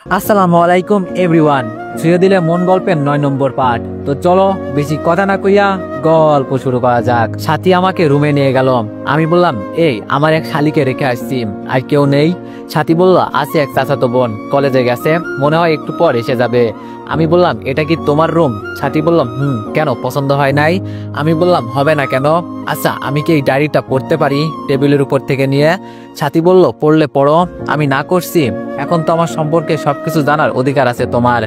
আসসালামু আলাইকুম এভরিওয়ান। ছুঁয়ে দিলে মন গল্পের 9 নম্বর পার্ট। তো চলো বেশি কথা না কইয়া গল্প শুরু করা যাক। সাথী আমাকে রুমে নিয়ে গেল। আমি বললাম, এই আমার এক শালিকে রেখে আসছি, আর কেউ নেই? সাথী বলল, আছে এক চাচাতো বোন, কলেজে গেছে, মনে হয় একটু পর এসে যাবে। আমি বললাম, এটা কি তোমার রুম? সাথী বললাম, কেন, পছন্দ হয় নাই? আমি বললাম, হবে না কেন? আচ্ছা, আমি কি এই ডায়েরিটা পড়তে পারি টেবিলের উপর থেকে নিয়ে? সাথী বলল, পড়লে পড়ো। আমি না করছি? এখন তো আমার সম্পর্কে সবকিছু জানার অধিকার আছে তোমার।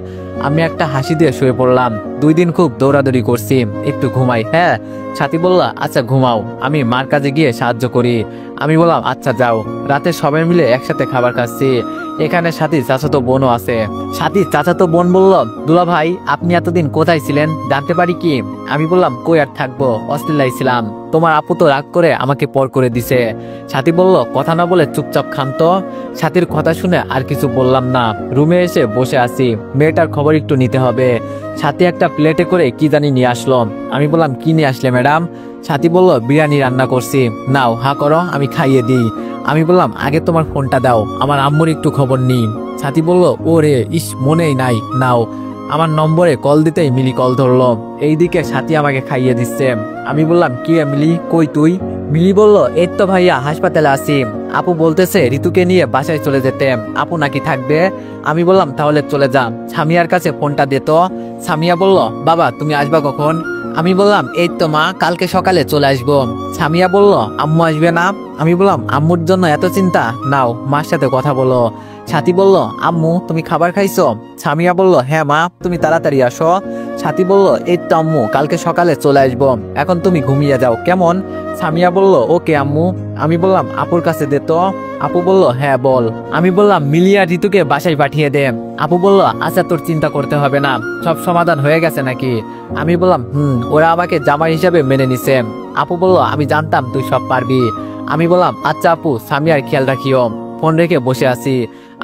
আমি একটা হাসি দিয়ে শুয়ে পড়লাম। 2 দিন খুব দৌড়াদৌড়ি করছি, একটু ঘুমাই। হ্যাঁ। সাথী বলল, আচ্ছা ঘুমাও, আমি মার কাজে গিয়ে সাহায্য করি। আমি বললাম, আচ্ছা যাও। রাতে সবাই মিলে একসাথে খাবার খাচ্ছি। এখানে সাথী চাচাতো বোনও আছে। সাথী চাচাতো বোন বলল, দুলা ভাই, আপনি এতদিন কোথায় ছিলেন, জানতে পারি কি? আমি বললাম, কই আর থাকবো, অস্ট্রেলিয়ায় ছিলাম। তোমার আপু তো রাগ করে আমাকে পর করে দিছে। সাথী বলল, কথা না বলে চুপচাপ খান তো। সাথীর কথা শুনে আর কিছু বললাম না। রুমে এসে বসে আছি, মেয়েটার খবর একটু নিতে হবে। সাথী একটা প্লেটে করে কি জানি নিয়ে আসলো। আমি বললাম, কি নিয়ে আসলে ম্যাডাম? সাথী বলল, বিরিয়ানি রান্না করছি, নাও হা করো, আমি খাইয়ে দিই। আমি বললাম, আগে তোমার ফোনটা দাও, আমার আম্মুর একটু খবর নিই। সাথী বলল, ওরে ইস, মনেই নাই, নাও। আমার নম্বরে কল দিতেই মিলি কল ধরলো। এইদিকে সাথী আমাকে খাইয়ে দিচ্ছে। আমি বললাম, কি মিলি, কই তুই? মিলি বলল, এই তো ভাইয়া, হাসপাতালে আছি। আপু বলতেছে ঋতুকে নিয়ে বাসায় চলে যেতে, আপু নাকি থাকবে। আমি বললাম, তাহলে চলে যা, সামিয়ার কাছে ফোনটা দে তো। সামিয়া বলল, বাবা তুমি আসবা কখন? আমি বললাম, এই তো মা, কালকে সকালে চলে আসবো। সামিয়া বলল, আম্মু আসবে না? আমি বললাম, আম্মুর জন্য এত চিন্তা, নাও মার সাথে কথা বলো। সাথী বলল, আম্মু তুমি খাবার খাইছো? সামিয়া বলল, হ্যাঁ মা, তুমি তাড়াতাড়ি আসো। সাথী বলল, এই তো আম্মু, কালকে সকালে চলে আসবো, এখন তুমি ঘুমিয়ে যাও কেমন? সামিয়া বলল, ওকে আম্মু। আমি বললাম, আপুর কাছে দে তো। আপু বলল, হ্যাঁ বল। আমি বললাম, মিলিয়া ঋতুকে বাসায় পাঠিয়ে দে। আপু বলল, আচ্ছা তোর চিন্তা করতে হবে না, সব সমাধান হয়ে গেছে নাকি? আমি বললাম, ওরা আমাকে জামাই হিসাবে মেনে নিছে। আপু বলল, আমি জানতাম তুই সব পারবি। আমি বললাম, আচ্ছা আপু, সামিয়ার খেয়াল রাখিও। ফোন রেখে বসে আছি।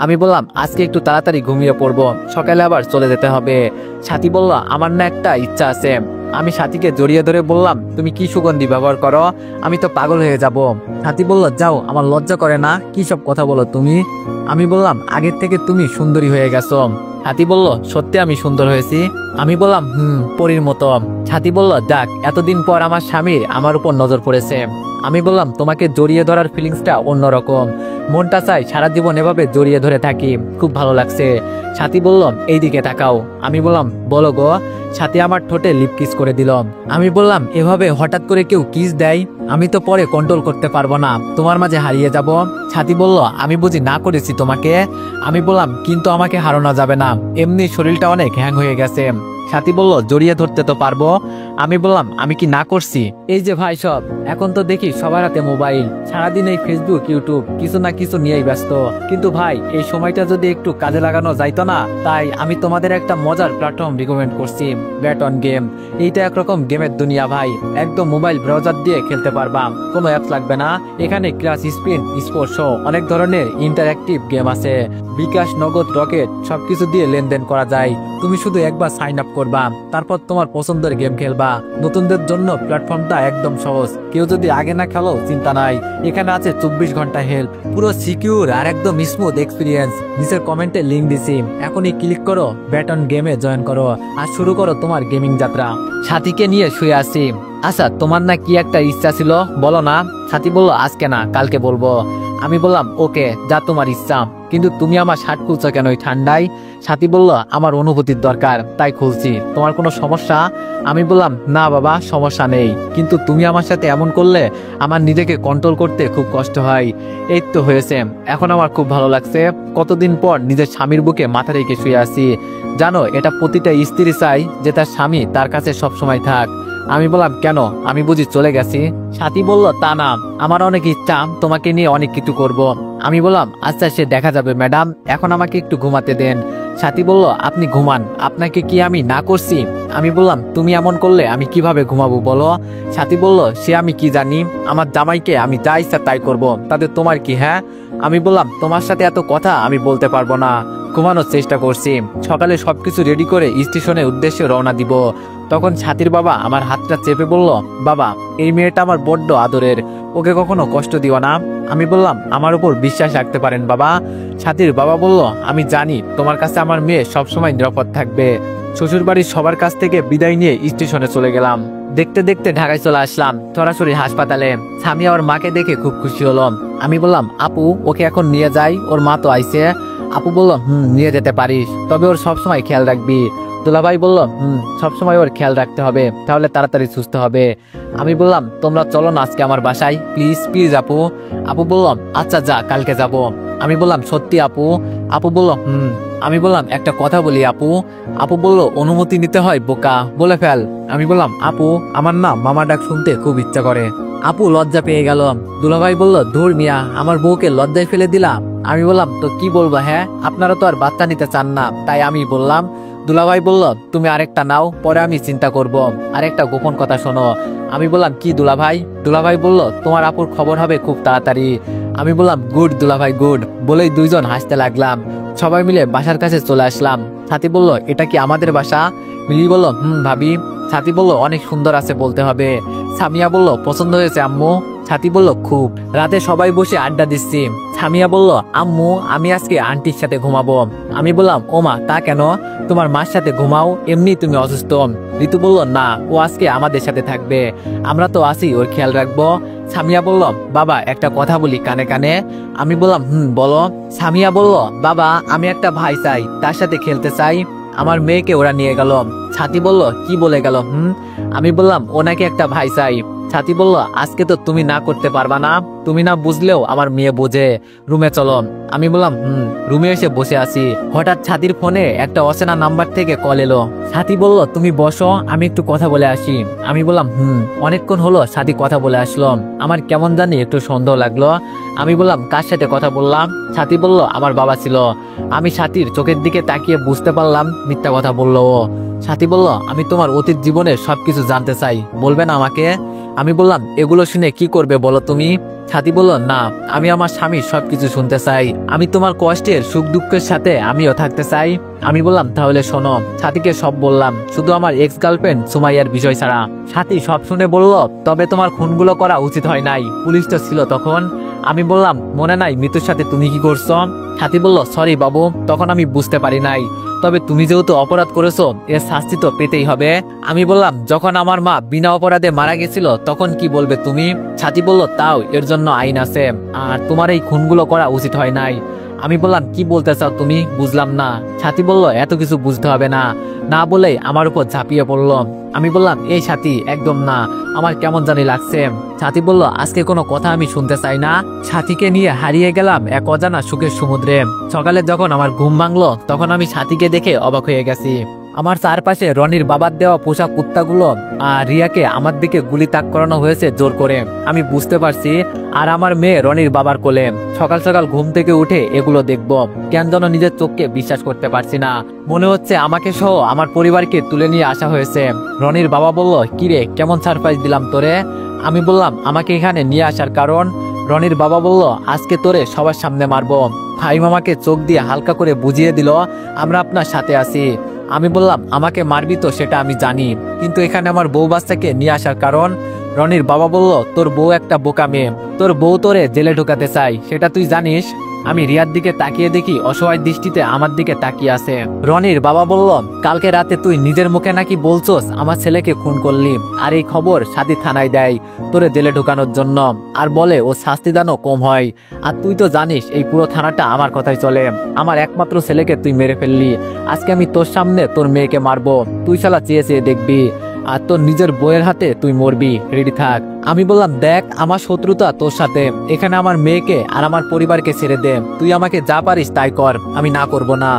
আমি বললাম, আজকে একটু তাড়াতাড়ি ঘুমিয়ে পড়বো, সকালে আবার চলে যেতে হবে। সাথী বলল, আমার না একটা ইচ্ছা আছে। আমি সাথীকে জড়িয়ে ধরে বললাম, তুমি কি সুগন্ধি ব্যবহার করো, আমি তো পাগল হয়ে যাব। সাথী বলল, যাও, আমার লজ্জা করে না, কি সব কথা বলো তুমি? আমি বললাম, আগের থেকে তুমি সুন্দরী হয়ে গেছো। সাথী বলল, সত্যি আমি সুন্দর হয়েছি? আমি বললাম, পরীর মতো। সাথী বলল, যাক, এতদিন পর আমার স্বামীর আমার উপর নজর পড়েছে। আমি বললাম, তোমাকে জড়িয়ে ধরার ফিলিংসটা অন্যরকম, মনটা চাই সারা জীবন এভাবে জড়িয়ে ধরে থাকি, খুব ভালো লাগছে। সাথী বলল, এইদিকে তাকাও। আমি বললাম, বলো গো। সাথী আমার ঠোঁটে লিপ কিস করে দিল। আমি বললাম, এভাবে হঠাৎ করে কেউ কিস দেয়? আমি তো পরে কন্ট্রোল করতে পারবো না, তোমার মাঝে হারিয়ে যাব। সাথী বলল, আমি বুঝি না করেছি তোমাকে? আমি বললাম, কিন্তু আমাকে হারানো যাবে না, এমনি শরীরটা অনেক হ্যাং হয়ে গেছে। সাথী বলল, জড়িয়ে ধরতে তো পারবো। আমি বললাম, আমি কি না করছি? এই যে ভাই সব, এখন তো দেখি সবার হাতে মোবাইল, সারাদিন এই ফেসবুক ইউটিউব কিছু না কিছু নিয়েই ব্যস্ত। কিন্তু ভাই, এই সময়টা যদি একটু কাজে লাগানো যাইতো না? তাই আমি তোমাদের একটা মজার প্ল্যাটফর্ম রিকমেন্ড করছি, ব্যাট অন গেম। এইটা একরকম গেমের দুনিয়া ভাই, একদম মোবাইল ব্রাউজার দিয়ে খেলতে পারবা, কোনো অ্যাপস লাগবে না। এখানে ক্লাস, স্পিন, স্পোর্টস সহ অনেক ধরনের ইন্টারঅ্যাক্টিভ গেম আছে। বিকাশ, নগদ, রকেট সবকিছু দিয়ে লেনদেন করা যায়। তুমি শুধু একবার সাইন আপ করবা, তারপর তোমার পছন্দের গেম খেলবা। নতুনদের জন্য প্ল্যাটফর্মটা একদম সহজ, কেউ যদি আগে না খেলো চিন্তা নাই, এখানে আছে 24 ঘন্টা হেল্প, পুরো সিকিউর আর একদম স্মুথ এক্সপিরিয়েন্স। নিচের কমেন্টে লিংক দিছি, এখনই ক্লিক করো, ব্যাট অন গেমে জয়েন করো, আর শুরু করো তোমার গেমিং যাত্রা। সাথীকে নিয়ে শুয়ে আছি। আচ্ছা, তোমার না কি একটা ইচ্ছা ছিল, বলো না? সাথী বলল, আজকে না, কালকে বলবো। আমি বললাম, ওকে, যা তোমার ইচ্ছা, কিন্তু তুমি আমার শার্ট খুলছো কেন এই ঠান্ডায়? সাথী বলল, আমার অনুভূতির দরকার, তাই খুলছি, তোমার কোনো সমস্যা? আমি বললাম, না বাবা, সমস্যা নেই, কিন্তু তুমি আমার সাথে এমন করলে আমার নিজেকে কন্ট্রোল করতে খুব কষ্ট হয়। এই তো হয়েছে, এখন আমার খুব ভালো লাগছে। কতদিন পর নিজের স্বামীর বুকে মাথা রেখে শুয়ে আছি। জানো, এটা প্রতিটা স্ত্রী চাই যে তার স্বামী তার কাছে সবসময় থাক। আমি বললাম, কেন, আমি বুঝি চলে গেছি? সাথী বলল, তা না, আমার অনেক ইচ্ছা, তোমাকে নিয়ে অনেক কিছু করব। আমি বললাম, আচ্ছা সে দেখা যাবে ম্যাডাম, এখন আমাকে একটু ঘুমাতে দেন। সাথী বলল, আপনি ঘুমান, আপনাকে কি আমি না করছি? আমি বললাম, তুমি এমন করলে আমি কিভাবে ঘুমাবো বলো? সাথী বলল, সে আমি কি জানি, আমার জামাইকে আমি যা ইচ্ছা তাই করবো, তাতে তোমার কি? হ্যাঁ। আমি বললাম তোমার সাথে এত কথা আমি বলতে পারবো না, ঘুমানোর চেষ্টা করছি, সকালে সবকিছু রেডি করে স্টেশনের উদ্দেশ্যে রওনা দিব। তখন ছাতির বাবা আমার হাতটা চেপে বলল, বাবা এই মেয়েটা আমার বড্ড আদরের, ওকে কখনো কষ্ট দিও না। আমি বললাম আমার উপর বিশ্বাস রাখতে পারেন বাবা। ছাতির বাবা বলল, আমি জানি তোমার কাছে আমার মেয়ে সবসময় নিরাপদ থাকবে। শ্বশুরবাড়ির সবার কাছ থেকে বিদায় নিয়ে স্টেশনে চলে গেলাম। দেখতে দেখতে ঢাকায় চলে আসলাম, সরাসরি হাসপাতালে। সামিয়া ওর মাকে দেখে খুব খুশি হলাম। আমি বললাম, আপু ওকে এখন নিয়ে যাই, ওর মা তো আইছে। আপু বলল, নিয়ে যেতে পারিস, তবে ওর সবসময় খেয়াল রাখবি। দুলাভাই বলল, সবসময় ওর খেয়াল রাখতে হবে, তাহলে তাড়াতাড়ি সুস্থ হবে। আমি বললাম, তোমরা চলো না আজকে আমার বাসায়, প্লিজ প্লিজ আপু। আপু বলল, আচ্ছা যা, কালকে যাব। আমি বললাম, সত্যি আপু? আপু বলল, আমি বললাম, একটা কথা বলি আপু। আপু বলল, অনুমতি নিতে হয় বোকা, বলে ফেল। আমি বললাম, আপু আমার না মামা ডাক শুনতে খুব ইচ্ছা করে। আপু লজ্জা পেয়ে গেল। দুলাভাই বলল, ধুর মিয়া, আমার বউকে লজ্জায় ফেলে দিলাম। আমি বললাম, তো কি বলবো, হ্যাঁ আপনারা তো আর বাচ্চা নিতে চান না, তাই আমি বললাম। দুলাভাই বলল, তুমি আরেকটা নাও, পরে আমি চিন্তা করব। আরেকটা গোপন কথা শোনো। আমি বললাম, কি দুলাভাই? দুলাভাই বলল, তোমার আপুর খবর হবে খুব তাড়াতাড়ি। আমি বললাম, গুড দুলাভাই গুড, বলেই দুইজন হাসতে লাগলাম। সবাই মিলে বাসার কাছে চলে আসলাম। ছাতি বলল, এটা কি আমাদের বাসা? মিলি বলল, ভাবি। ছাতি বলল, অনেক সুন্দর আছে বলতে হবে। সামিয়া বলল, পছন্দ হয়েছে আম্মু? ছাতি বলল, খুব। রাতে সবাই বসে আড্ডা দিচ্ছি। সামিয়া বলল, আম্মু আমি আজকে আন্টির সাথে ঘুমাবো। আমি বললাম, ওমা তা কেন? তোমার মার সাথে ঘুমাও, এমনি তুমি অসুস্থ। ঋতু বলল, না ও আজকে আমাদের সাথে থাকবে, আমরা তো আছি, ওর খেয়াল রাখবো। সামিয়া বলল, বাবা একটা কথা বলি কানে কানে। আমি বললাম, বলো। সামিয়া বলল, বাবা আমি একটা ভাই চাই, তার সাথে খেলতে চাই। আমার মেয়েকে ওরা নিয়ে গেল। ছাতি বলল, কি বলে গেল? আমি বললাম, ও নাকি একটা ভাই চাই। ছাতি বলল, আজকে তো তুমি না করতে পারবা না, তুমি না বুঝলেও আমার মেয়ে বোঝে, রুমে চলো। আমি বললাম, রুমে এসে বসে আছি। হঠাৎ ছাতির ফোনে একটা অচেনা নাম্বার থেকে কল এলো। ছাতি বলল, তুমি বসো, আমি একটু কথা বলে আসি। আমি বললাম, অনেকক্ষণ হলো ছাতি কথা বলে আসলো, আমার কেমন জানি একটু সন্দেহ লাগলো। আমি বললাম, কার সাথে কথা বললাম? ছাতি বলল, আমার বাবা ছিল। আমি ছাতির চোখের দিকে তাকিয়ে বুঝতে পারলাম মিথ্যা কথা বললো ও। ছাতি বলল, আমি তোমার অতীত জীবনের সবকিছু জানতে চাই, বলবে না আমাকে? আমি বললাম, এগুলো শুনে কি করবে বলো তুমি? ছাতি বলল, না আমি আমার স্বামীর সবকিছু শুনতে চাই, আমি তোমার কষ্টের সুখ দুঃখের সাথে আমিও থাকতে চাই। আমি বললাম, তাহলে শোনো। ছাতিকে সব বললাম, শুধু আমার এক্স গার্লফ্রেন্ড সুমাইয়ার বিষয় ছাড়া। ছাতি সব শুনে বলল, তবে তোমার খুনগুলো করা উচিত হয় নাই, পুলিশ তো ছিল তখন। আমি বললাম, মনে নাই মৃত্যুর সাথে তুমি কি করছো? ছাতি বলল, সরি বাবু, তখন আমি বুঝতে পারি নাই, তবে তুমি যেহেতু অপরাধ করেছো এর শাস্তি তো পেতেই হবে। আমি বললাম, যখন আমার মা বিনা অপরাধে মারা গেছিল তখন কি বলবে তুমি? ছাতি বলল, তাও এর জন্য আইন আছে, আর তোমার এই খুনগুলো করা উচিত হয় নাই। আমি বললাম, কি বলতে চাও তুমি? বুঝলাম না। ছাতি বলল, এত কিছু বুঝতে হবে না, না বলে আমার উপর ঝাঁপিয়ে পড়ল। আমি বললাম, এই ছাতি একদম না, আমার কেমন জানি লাগছে। ছাতি বলল, আজকে কোনো কথা আমি শুনতে চাই না। ছাতিকে নিয়ে হারিয়ে গেলাম এক অজানা সুখের সমুদ্রে। সকালে যখন আমার ঘুম ভাঙলো তখন আমি ছাতিকে দেখে অবাক হয়ে গেছি। আমার চারপাশে রনির বাবার দেওয়া পোষা কুত্তাগুলো আর রিয়াকে আমার দিকে গুলি তাক করানো হয়েছে জোর করে, আমি বুঝতে পারছি। আর আমার মেয়ে রনির বাবার কোলে। সকাল সকাল ঘুম থেকে উঠে এগুলো দেখব, কেন যেন নিজের চোখকে বিশ্বাস করতে পারছি না। মনে হচ্ছে আমাকে সহ আমার পরিবারকে তুলে নিয়ে আসা হয়েছে। রনির বাবা বলল, কিরে কেমন সারপ্রাইজ দিলাম তোরে? আমি বললাম, আমাকে এখানে নিয়ে আসার কারণ? রনির বাবা বলল, আজকে তোরে সবার সামনে মারবো। ভাই মামাকে চোখ দিয়ে হালকা করে বুঝিয়ে দিল, আমরা আপনার সাথে আছি। আমি বললাম, আমাকে মারবি তো সেটা আমি জানি, কিন্তু এখানে আমার বউ বাচ্চাকে নিয়ে আসার কারণ? রনির বাবা বলল, তোর বউ একটা বোকা মেয়ে, তোর বউ তোরে জেলে ঢুকাতে চাই, সেটা তুই জানিস? আমি রিয়ার দিকে তাকিয়ে দেখি অসহায় দৃষ্টিতে আমার দিকে তাকিয়ে আছে। রনির বাবা বলল, কালকে রাতে তুই নিজের মুখে নাকি বলছস আমার ছেলেকে খুন করলি, আর এই খবর সাথী থানায় দেয় তোরে জেলে ঢুকানোর জন্য, আর বলে ও শাস্তিদানও কম হয়। আর তুই তো জানিস এই পুরো থানাটা আমার কথাই চলে, আমার একমাত্র ছেলেকে তুই মেরে ফেললি। আজকে আমি তোর সামনে তোর মেয়েকে মারবো, তুই শালা চেয়ে চেয়ে দেখবি, আর তোর নিজের বইয়ের হাতে তুই মরবি, রেডি থাক। আমি বললাম, দেখ আমার শত্রুতা তোর সাথে, এখানে আমার মেয়েকে আর আমার পরিবারকে ছেড়ে দে, তুই আমাকে যা পারিস তাই কর, আমি না করব না।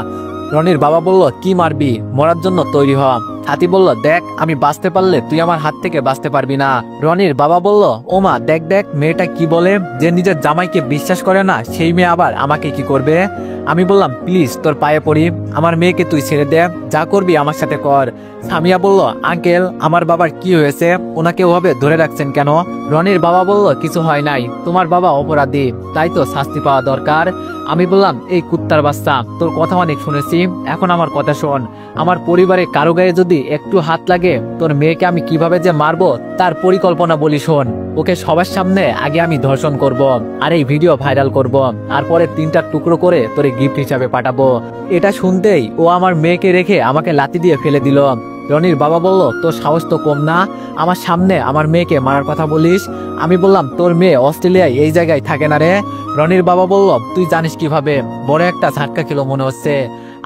রনির বাবা বলল, কি মারবি? মরার জন্য তৈরি হ। ছাতি বলল, দেখ আমি বাঁচতে পারলে তুই আমার হাত থেকে বাঁচতে পারবি না। রনির বাবা বলল, ওমা দেখ দেখ মেয়েটা কি বলে, যে নিজের জামাইকে বিশ্বাস করে না সেই মেয়ে আবার আমাকে কি করবে। আমি বললাম, প্লিজ তোর পায়ে পড়ি, আমার মেয়েকে তুই ছেড়ে দে, যা করবি আমার সাথে কর। সামিয়া বলল, আঙ্কেল আমার বাবার কি হয়েছে, ওনাকে ওভাবে ধরে রাখছেন কেন? রনির বাবা বলল, কিছু হয় নাই, তোমার বাবা অপরাধী, তাই তো শাস্তি পাওয়া দরকার। আমি বললাম, এই কুত্তার বাচ্চা, তোর কথা অনেক শুনেছি, এখন আমার কথা শোন। আমার পরিবারে কারো গায়ে যদি একটু হাত লাগে, তোর মেয়েকে আমি কিভাবে যে মারবো তার পরিকল্পনা বলি শোন। ওকে সবার সামনে আগে আমি ধর্ষণ করব, আর এই ভিডিও ভাইরাল করব, আর পরে 3টা টুকরো করে তোরে গিফট হিসাবে পাঠাবো। এটা শুনতেই ও আমার মেয়েকে রেখে আমাকে লাথি দিয়ে ফেলে দিল। রনির বাবা বলল, তোর সাহস তো কম না, আমার সামনে আমার মেয়েকে মারার কথা বলিস। আমি বললাম, তোর মেয়ে অস্ট্রেলিয়ায় এই জায়গায় থাকে না রে। রনির বাবা বলল, তুই জানিস কিভাবে, বড় একটা ঝাটকা খেলো মনে হচ্ছে।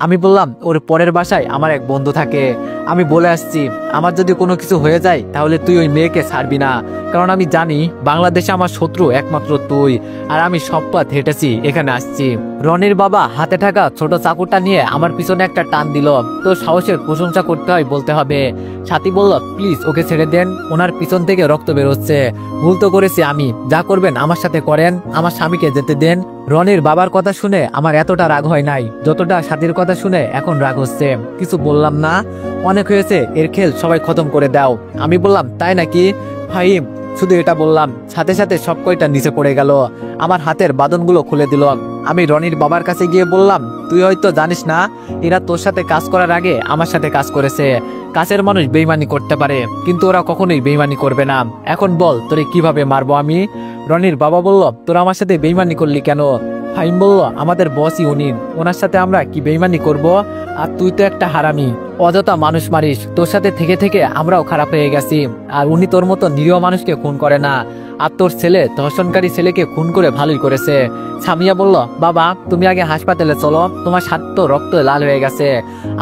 আমি বললাম, ওর পরের বাসায় আমার এক বন্ধু থাকে, আমি বলে আসছি আমার যদি কোনো কিছু হয়ে যায় তাহলে তুই ওই মেয়েকে ছাড়বি না, কারণ আমি জানি বাংলাদেশে আমার শত্রু একমাত্র তুই, আর আমি সব পথ হেঁটেছি এখানে আসছি। রনির বাবা হাতে থাকা ছোট চাকুটা নিয়ে আমার পিছনে একটা টান দিল। তোর সাহসের প্রশংসা করতে হয় বলতে হবে। সাথী বলল, প্লিজ ওকে ছেড়ে দেন, ওনার পিছন থেকে রক্ত বেরোচ্ছে, ভুল তো করেছি আমি, যা করবেন আমার সাথে করেন, আমার স্বামীকে যেতে দেন। রনির বাবার কথা শুনে আমার এতটা রাগ হয় নাই যতটা সাথীর কথা শুনে এখন রাগ হচ্ছে। কিছু বললাম না, অনেক হয়েছে, এর খেল সবাই খতম করে দাও। আমি বললাম, তাই নাকি ফাহিম? শুধু এটা বললাম, সাথে সাথে সব কয়টা নিচে পড়ে গেল, আমার হাতের বাঁধনগুলো খুলে দিল। আমি রনির বাবার কাছে গিয়ে বললাম, তুই হয়তো জানিস না, এরা তোর সাথে কাজ করার আগে আমার সাথে কাজ করেছে। কাছের মানুষ বেইমানি করতে পারে, কিন্তু ওরা কখনোই বেইমানি করবে না। এখন বল তোরে কিভাবে মারবো আমি? রনির বাবা বলল, তোরা আমার সাথে বেইমানি করলি কেন? ফাহিম বলল, আমাদের বসই উনি, ওনার সাথে আমরা কি বেইমানি করব? আর তুই তো একটা হারামি, অযথা মানুষ মারিস, তোর সাথে থেকে থেকে আমরাও খারাপ হয়ে গেছি, আর উনি তোর মতো নিরীহ মানুষকে খুন করে না, আর তোর ছেলে ধর্ষণকারী ছেলেকে খুন করে ভালোই করেছে। সামিয়া বলল, বাবা তুমি আগে হাসপাতালে চলো, তোমার সাত রক্ত লাল হয়ে গেছে।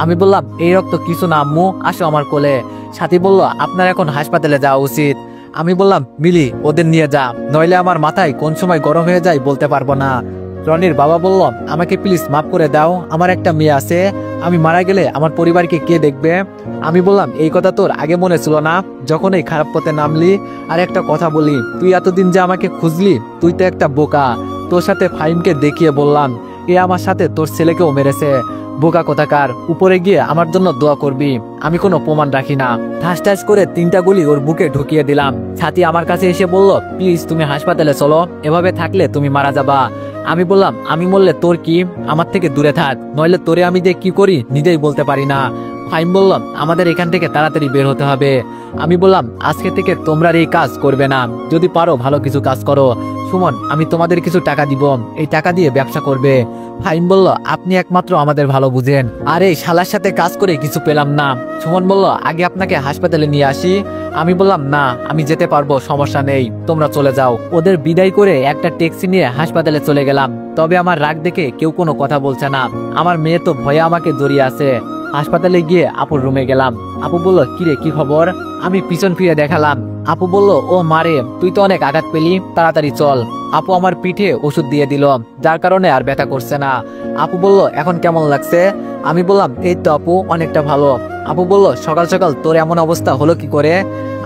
আমি বললাম, এই রক্ত কিছু না আম্মু, আসো আমার কোলে। সাথী বলল, আপনার এখন হাসপাতালে যাওয়া উচিত। আমি বললাম, মিলি ওদের নিয়ে যা, নইলে আমার মাথায় কোন সময় গরম হয়ে যায় বলতে পারবো না। রনির বাবা বলল, আমাকে প্লিজ মাফ করে দাও, আমার একটা মেয়ে আছে, আমি মারা গেলে আমার পরিবারকে কে দেখবে? আমি বললাম, এই কথা তোর আগে মনে ছিল না যখন এই খারাপ পথে নামলি? আর একটা কথা বলি, তুই এতদিন যে আমাকে খুঁজলি, তুই তো একটা বোকা। তোর সাথে ফাহিমকে দেখিয়ে বললাম, এ আমার সাথে তোর ছেলেকেও মেরেছে, বোকা কোথাকার। উপরে গিয়ে আমার জন্য দোয়া করবি, আমি কোনো প্রমাণ রাখি না। ঠাস ঠাস করে 3টা গুলি ওর বুকে ঢুকিয়ে দিলাম। ছাতি আমার কাছে এসে বলল, প্লিজ তুমি হাসপাতালে চলো, এভাবে থাকলে তুমি মারা যাবা। আমি বললাম, আমি মরলে তোর কি, আমার থেকে দূরে থাক, নইলে তোরে আমি যে কি করি নিজেই বলতে পারি না। ফাহিম বলল, আমাদের এখান থেকে তাড়াতাড়ি বের হতে হবে। আমি বললাম, আজকে থেকে তোমরা এই কাজ করবে না, যদি পারো ভালো কিছু কাজ করো। সুমন, আমি তোমাদের কিছু টাকা দিব, এই টাকা দিয়ে ব্যবসা করবে। ফাহিম বলল, আপনি একমাত্র আমাদের ভালো বুঝেন, আর এই শালার সাথে কাজ করে কিছু পেলাম না। সুমন বলল, আগে আপনাকে হাসপাতালে নিয়ে আসি। আমি বললাম, না আমি যেতে পারবো, সমস্যা নেই, তোমরা চলে যাও। ওদের বিদায় করে একটা ট্যাক্সি নিয়ে হাসপাতালে চলে গেলাম। তবে আমার রাগ দেখে কেউ কোনো কথা বলছে না, আমার মেয়ে তো ভয়ে আমাকে জড়িয়ে আছে। হাসপাতালে গিয়ে আপুর রুমে গেলাম। আপু বলল, কিরে কি খবর? আমি পিছন ফিরে দেখালাম। আপু বলল, ও মারে, তুই তো অনেক আঘাত পেলি, তাড়াতাড়ি চল। আপু আমার পিঠে ওষুধ দিয়ে দিল, যার কারণে আর ব্যথা করছে না। আপু বলল, এখন কেমন লাগছে? আমি বললাম, এই তো আপু অনেকটা ভালো। আপু বলল, সকাল সকাল তোর এমন অবস্থা হলো কি করে?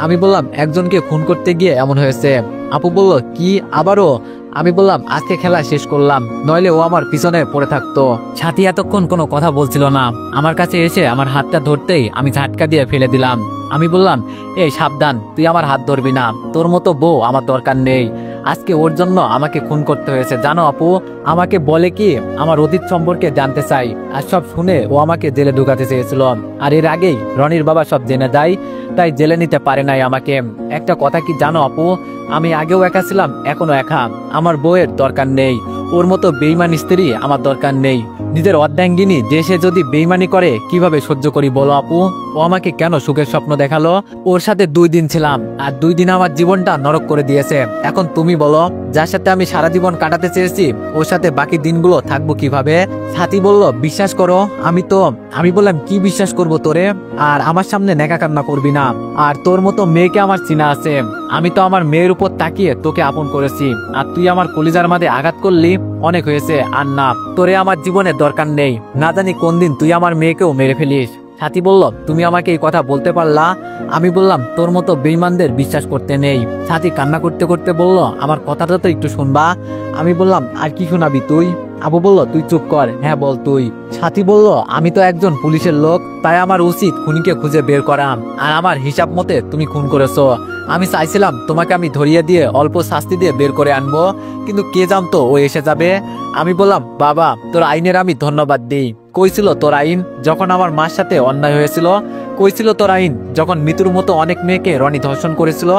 আমি বললাম, একজনকে খুন করতে গিয়ে এমন হয়েছে। আপু বলল, কি আবারও? আমি বললাম, আজকে খেলা শেষ করলাম, নইলে ও আমার পিছনে পড়ে থাকতো। সাথী এতক্ষণ কোনো কথা বলছিল না, আমার কাছে এসে আমার হাতটা ধরতেই আমি ঝাটকা দিয়ে ফেলে দিলাম। আমি বললাম, এই সাবধান, তুই আমার হাত ধরবি না, তোর মতো বউ আমার দরকার নেই। আজকে ওর জন্য আমাকে খুন করতে হয়েছে জানো আপু। আমাকে বলে কি আমার অতীত সম্পর্কে জানতে চাই, আর সব শুনে ও আমাকে জেলে ঢুকাতে চেয়েছিল, আর এর আগেই রনির বাবা সব জেনে যায়, তাই জেলে নিতে পারে নাই আমাকে। একটা কথা কি জানো আপু, আমি আগেও একা ছিলাম, এখনো একা। আমার বউয়ের দরকার নেই, ওর মতো বেইমান স্ত্রী আমার দরকার নেই। নিজের অর্ধাঙ্গিনী দেশে যদি বেইমানি করে কিভাবে সহ্য করি বলো আপু? ও আমাকে কেন সুখের স্বপ্ন দেখালো? ওর সাথে 2 দিন ছিলাম, আর 2 দিন আমার জীবনটা নরক করে দিয়েছে। এখন তুমি বলো, যার সাথে আমি সারা জীবন কাটাতে চেয়েছি, ওর সাথে বাকি দিনগুলো থাকবো কিভাবে? সাথী বলল, বিশ্বাস করো। আমি বললাম, কি বিশ্বাস করব তোরে? আর আমার সামনে নেকা কান্না করবি না। আর তোর মতো মেয়েকে আমার চিনা আছে, আমি তো আমার মেয়ের উপর তাকিয়ে তোকে আপন করেছি, আর তুই আমার কলিজার মাঝে আঘাত করলি, অনেক হয়েছে। আর না, তোরে আমার জীবনে দরকার নেই, না জানি কোন দিন তুই আমার মেয়েকেও মেরে ফেলিস। সাথী বলল, তুমি আমাকে এই কথা বলতে পারলা? আমি বললাম, তোর মতো বেঈমানদের বিশ্বাস করতে নেই। সাথী কান্না করতে করতে বলল, আমার কথাটা তো একটু শুনবা। আমি বললাম, আর কি শোনাবি তুই? আবু বলল, তুই চুপ কর, হ্যাঁ বল তুই। সাথী বলল, আমি তো একজন পুলিশের লোক, তাই আমার উচিত খুনিকে খুঁজে বের করা, আর আমার হিসাব মতে তুমি খুন করেছো। আমি চাইছিলাম তোমাকে আমি ধরিয়ে দিয়ে অল্প শাস্তি দিয়ে বের করে আনবো, কিন্তু কে জানতো ও এসে যাবে। আমি বললাম, বাবা তোর আইনের আমি ধন্যবাদ দিই। কইছিল তোর আইন যখন আমার মার সাথে অন্যায় হয়েছিল? কইছিল তোর আইন যখন মৃত্যুর মতো অনেক মেয়েকে রনি ধর্ষণ করেছিল?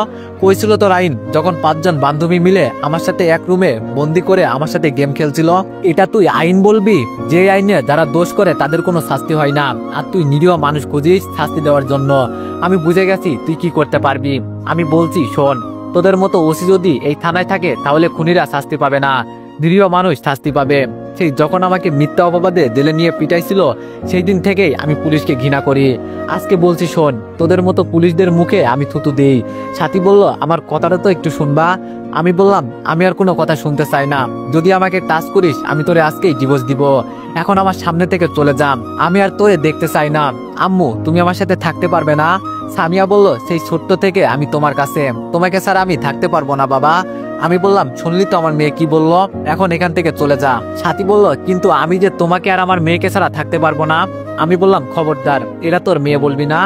কইছিল তোর আইন যখন 5 জন বান্ধবী মিলে আমার সাথে এক রুমে বন্দি করে আমার সাথে গেম খেলছিল? এটা তুই আইন বলবি? যে আইনে যারা দোষ করে তাদের কোনো শাস্তি হয় না, আর তুই নিরীহ মানুষ খুঁজিস শাস্তি দেওয়ার জন্য। আমি বুঝে গেছি তুই কি করতে পারবি। আমি বলছি শোন, তোদের মতো ওসি যদি এই থানায় থাকে তাহলে খুনিরা শাস্তি পাবে না, নিরীহ মানুষ শাস্তি পাবে। সেই যখন আমাকে মিথ্যা অপবাদে জেলে নিয়ে পিটাইছিল সেই দিন থেকেই আমি পুলিশকে ঘৃণা করি। আজকে বলছি শোন, তোদের মতো পুলিশদের মুখে আমি থুতু দিই। সাথী বলল, আমার কথাটা তো একটু শুনবা। আমি বললাম, আমি আর কোনো কথা শুনতে চাই না। যদি আমাকে টাচ করিস আমি তোরে আজকেই ডিভোর্স দিব। এখন আমার সামনে থেকে চলে যা, আমি আর তোরে দেখতে চাই না। আম্মু তুমি আমার সাথে থাকতে পারবে না? সামিয়া বলল, সেই ছোট্ট থেকে আমি তোমার কাছে, তোমাকে ছাড়া আমি থাকতে পারবো না বাবা। আমি বললাম, শুনলি তো আমার মেয়ে কি বললো, এখন এখান থেকে চলে যা। সাথী বলল, কিন্তু আমি যে তোমাকে আর আমার মেয়েকে ছাড়া থাকতে পারবো না। আমি বললাম, খবরদার, এরা তোর মেয়ে বলবি না।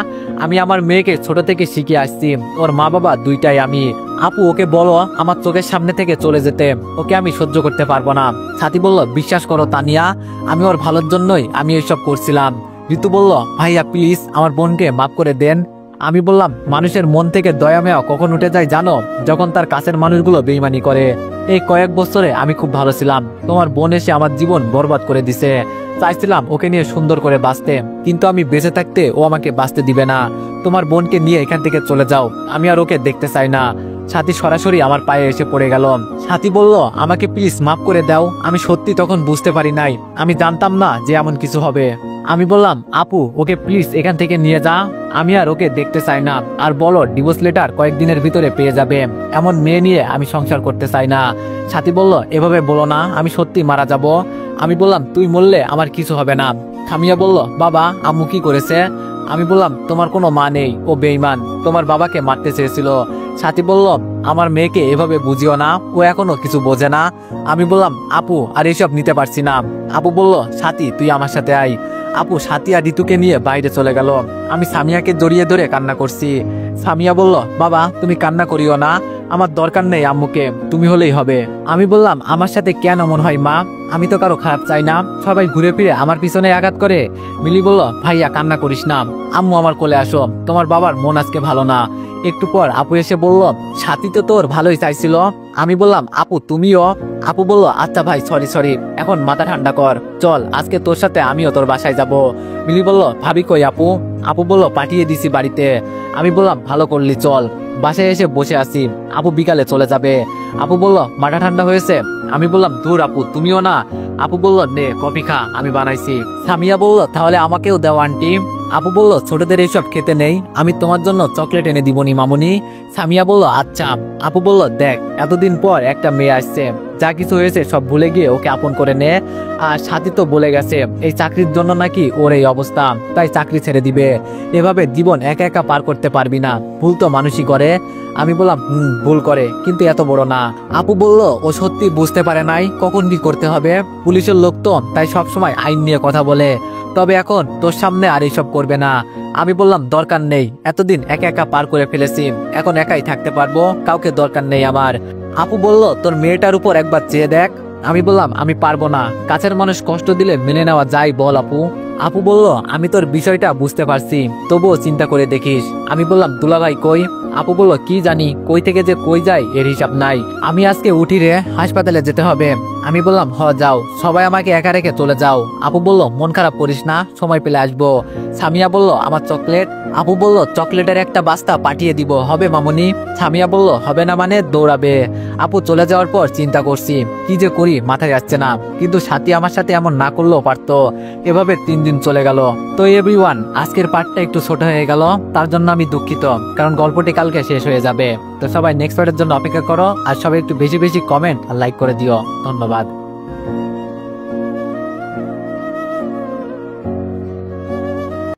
আমি আমার মেয়েকে ছোট থেকে শিখে আসছি, ওর মা বাবা দুইটাই আমি। আপু ওকে বলো আমার চোখের সামনে থেকে চলে যেতে, ওকে আমি সহ্য করতে পারবো না। সাথী বলল, বিশ্বাস করো তানিয়া, আমি ওর ভালোর জন্যই আমি এইসব করছিলাম। ঋতু বলল, ভাইয়া প্লিজ আমার বোনকে মাফ করে দেন। আমি বললাম, মানুষের মন থেকে দয়া মায়া কখন উঠে যায় জানো? যখন তার কাছের মানুষগুলো বেইমানি করে। এই কয়েক বছরে আমি খুব ভালো ছিলাম, তোমার বোন এসে আমার জীবন বরবাদ করে দিছে। চাইছিলাম ওকে নিয়ে সুন্দর করে বাঁচতে, কিন্তু আমি বেঁচে থাকতে ও আমাকে বাঁচতে দিবে না। তোমার বোনকে নিয়ে এখান থেকে চলে যাও, আমি আর ওকে দেখতে চাই না। সাথী সরাসরি আমার পায়ে এসে পড়ে গেল। সাথী বলল, আমাকে প্লিজ মাফ করে দাও, আমি সত্যি তখন বুঝতে পারি নাই, আমি জানতাম না যে এমন কিছু হবে। আমি বললাম, আপু ওকে প্লিজ এখান থেকে নিয়ে যা, আমি আর ওকে দেখতে চাই না। আর বলো ডিভোর্স লেটার কয়েকদিনের ভিতরে পেয়ে যাবে, এমন মেয়ে নিয়ে আমি সংসার করতে চাই না। সাথী বলল, এভাবে বলো না, আমি সত্যি মারা যাব। আমি বললাম, তুই মরলে আমার কিছু হবে না। খামিয়া বলল, বাবা আম্মু কি করেছে? আমি বললাম, তোমার কোনো মা নেই, ও বেঈমান, তোমার বাবাকে মারতে চেয়েছিল। সাথী বলল, আমার মেয়েকে এভাবে বুঝিও না, ও এখনো কিছু বোঝে না। আমি বললাম, আপু আর এসব নিতে পারছি না। আপু বলল, সাথী তুই আমার সাথে আয়। আপু সাথী আর ঋতুকে নিয়ে বাইরে চলে গেল। আমি সামিয়াকে জড়িয়ে ধরে কান্না করছি। সামিয়া বলল, বাবা তুমি কান্না করিও না, আমার দরকার নেই আম্মুকে, তুমি হলেই হবে। আমি বললাম, আমার সাথে কেন এমন হয় মা? আমি তো কারো খারাপ চাই না, সবাই ঘুরে ফিরে আমার পিছনে আঘাত করে। মিলি বলল, ভাইয়া কান্না করিস না, আম্মু আমার কোলে আসো, তোমার বাবার মন আজকে ভালো না। একটু পর আপু এসে বলল, সাথী তো তোর ভালোই চাইছিল। আমি বললাম, আপু তুমিও? আপু বলল, আচ্ছা ভাই সরি, এখন মাথা ঠান্ডা কর, চল আজকে তোর সাথে আমিও তোর বাসায় যাব। মিলি বলল, ভাবি কই আপু? আপু বলল, পাঠিয়ে দিছি বাড়িতে। আমি বললাম, ভালো করলি, চল। বাসায় এসে বসে আছি, আপু বিকালে চলে যাবে। আপু বলল, মাথা ঠান্ডা হয়েছে? আমি বললাম, দূর আপু তুমিও না। আপু বলল, নে কফি খা, আমি বানাইছি। সামিয়া বলল, তাহলে আমাকেও দাও আন্টি। আপু বলল, ছোটদের এইসব খেতে নেই, আমি তোমার জন্য চকলেট এনে দিবনি মামুনি। সামিয়া বলল, আচ্ছা। আপু বলল, দেখ এতদিন পর একটা মেয়ে আসছে, যা কিছু হয়েছে সব ভুলে গিয়ে ওকে আপন করে নে। আর সাথী তো বলে গেছে এই চাকরির জন্য নাকি ওর এই অবস্থা, তাই চাকরি ছেড়ে দিবে। এভাবে জীবন একা একা পার করতে পারবি না, ভুল তো মানুষই করে। আমি বললাম, ভুল করে, কিন্তু এত বড় না। আপু বলল, ও সত্যি বুঝতে পারে নাই কখন কি করতে হবে, পুলিশের লোক তো, তাই সবসময় আইন নিয়ে কথা বলে। তবে এখন তোর সামনে আর এইসব করবে না। আমি বললাম, দরকার নেই, এতদিন একা একা পার করে ফেলেছি, এখন একাই থাকতে পারবো, কাউকে দরকার নেই আমার। আপু বলল, তোর মেয়েটার উপর একবার চেয়ে দেখ। আমি বললাম, আমি পারবো না, কাছের মানুষ কষ্ট দিলে মেনে নেওয়া যায় বল আপু। আপু বলল, আমি তোর বিষয়টা বুঝতে পারছি, তবুও চিন্তা করে দেখিস। আমি বললাম, দুলাভাই কই? আপু বলল, কি জানি, কই থেকে যে কই যায় এর হিসাব নাই। আমি আজকে উঠি রে, হাসপাতালে যেতে হবে। আমি বললাম, হ যাও, সবাই আমাকে একা রেখে চলে যাও। আপু বলল, মন খারাপ করিস না, সময় পেলে আসবো। সামিয়া বলল, আমার চকলেট। আপু বলল, চকলেটের একটা বাস্তা পাঠিয়ে দিব, হবে মামুনি? সামিয়া বলল, হবে না মানে? দৌড়াবে। আপু চলে যাওয়ার পর চিন্তা করছি কি যে করি, মাথায় যাচ্ছে না। কিন্তু সাথী আমার সাথে এমন না করলেও পারতো। এভাবে 3 দিন চলে গেল। তো এভরিওয়ান, আজকের পার্টটা একটু ছোট হয়ে গেল, তার জন্য আমি দুঃখিত, কারণ গল্পটি কালকে শেষ হয়ে যাবে। তো সবাই নেক্সট পার্টের জন্য অপেক্ষা করো, আর সবাই একটু বেশি বেশি কমেন্ট আর লাইক করে দিও। ধন্যবাদ।